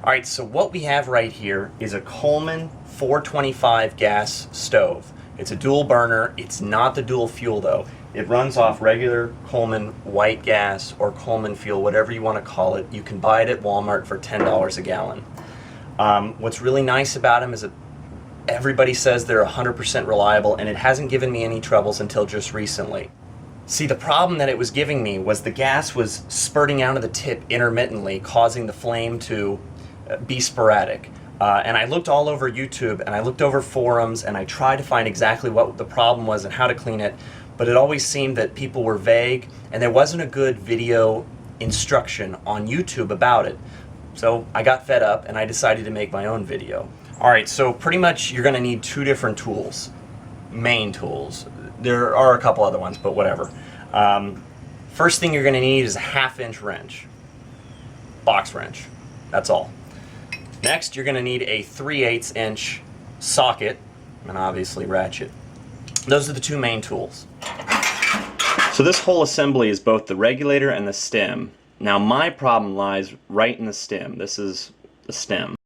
Alright, so what we have right here is a Coleman 425 gas stove. It's a dual burner. It's not the dual fuel though. It runs off regular Coleman white gas or Coleman fuel, whatever you want to call it. You can buy it at Walmart for $10 a gallon. What's really nice about them is that everybody says they're 100% reliable, and it hasn't given me any troubles until just recently. See, the problem that it was giving me was the gas was spurting out of the tip intermittently, causing the flame to be sporadic. And I looked all over YouTube, and I looked over forums, and I tried to find exactly what the problem was and how to clean it, but it always seemed that people were vague, and there wasn't a good video instruction on YouTube about it. So I got fed up, and I decided to make my own video. Alright, so pretty much you're going to need two different tools, main tools. There are a couple other ones, but whatever. First thing you're going to need is a 1/2-inch wrench, box wrench, that's all. Next, you're going to need a 3/8-inch socket, and obviously ratchet. Those are the two main tools. So this whole assembly is both the regulator and the stem. Now my problem lies right in the stem. This is the stem.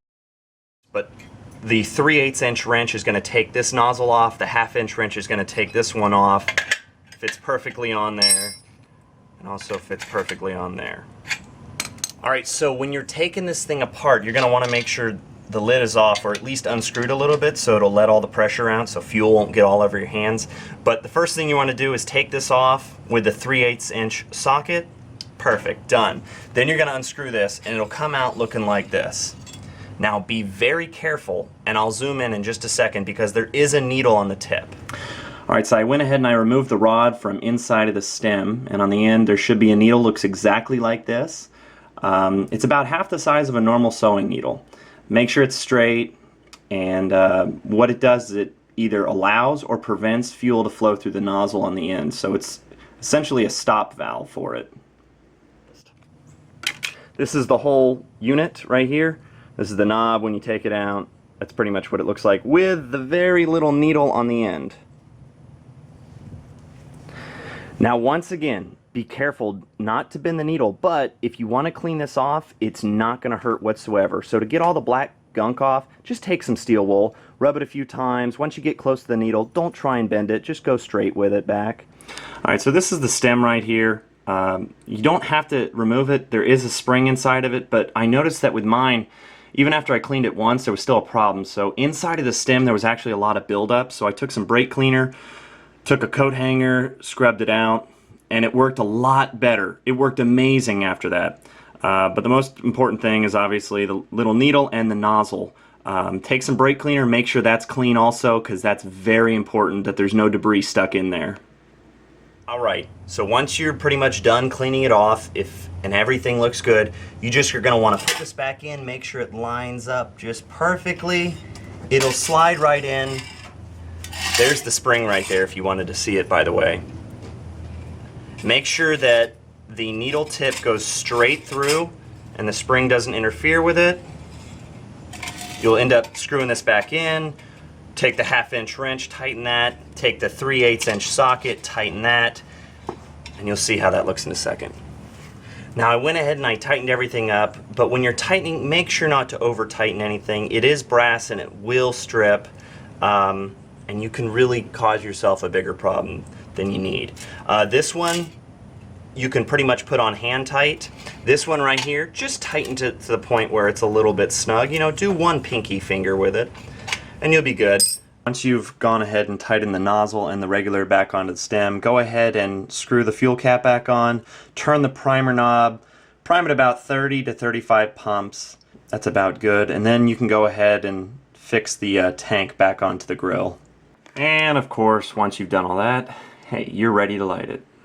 But the 3/8-inch wrench is going to take this nozzle off. The 1/2-inch wrench is going to take this one off. Fits perfectly on there, and also fits perfectly on there. Alright, so when you're taking this thing apart, you're going to want to make sure the lid is off, or at least unscrewed a little bit so it'll let all the pressure out so fuel won't get all over your hands. But the first thing you want to do is take this off with the 3/8-inch socket. Perfect, done. Then you're going to unscrew this, and it'll come out looking like this. Now be very careful, and I'll zoom in just a second because there is a needle on the tip. Alright, so I went ahead and I removed the rod from inside of the stem, and on the end there should be a needle. Looks exactly like this. It's about half the size of a normal sewing needle. Make sure it's straight, and what it does is it either allows or prevents fuel to flow through the nozzle on the end, so it's essentially a stop valve for it. This is the whole unit right here. This is the knob when you take it out. That's pretty much what it looks like with the very little needle on the end. Now once again, be careful not to bend the needle, but if you want to clean this off, it's not going to hurt whatsoever. So to get all the black gunk off, just take some steel wool, rub it a few times. Once you get close to the needle, don't try and bend it, just go straight with it back. Alright, so this is the stem right here. You don't have to remove it. There is a spring inside of it, but I noticed that with mine, even after I cleaned it once, there was still a problem. So inside of the stem there was actually a lot of buildup, so I took some brake cleaner, took a coat hanger, scrubbed it out, and it worked a lot better. It worked amazing after that. But the most important thing is obviously the little needle and the nozzle. Take some brake cleaner, make sure that's clean also, because that's very important that there's no debris stuck in there. Alright, so once you're pretty much done cleaning it off, and everything looks good, you're going to want to put this back in, make sure it lines up just perfectly. It'll slide right in. There's the spring right there if you wanted to see it, by the way. Make sure that the needle tip goes straight through and the spring doesn't interfere with it. You'll end up screwing this back in. Take the 1/2-inch wrench, tighten that. Take the 3/8-inch socket, tighten that. And you'll see how that looks in a second. Now I went ahead and I tightened everything up, but when you're tightening, make sure not to over tighten anything. It is brass and it will strip, and you can really cause yourself a bigger problem than you need. This one you can pretty much put on hand tight. This one right here, just tighten to the point where it's a little bit snug. You know, do one pinky finger with it and you'll be good. Once you've gone ahead and tightened the nozzle and the regulator back onto the stem, go ahead and screw the fuel cap back on, turn the primer knob, prime it about 30 to 35 pumps. That's about good. And then you can go ahead and fix the tank back onto the grill. And of course, once you've done all that, hey, you're ready to light it.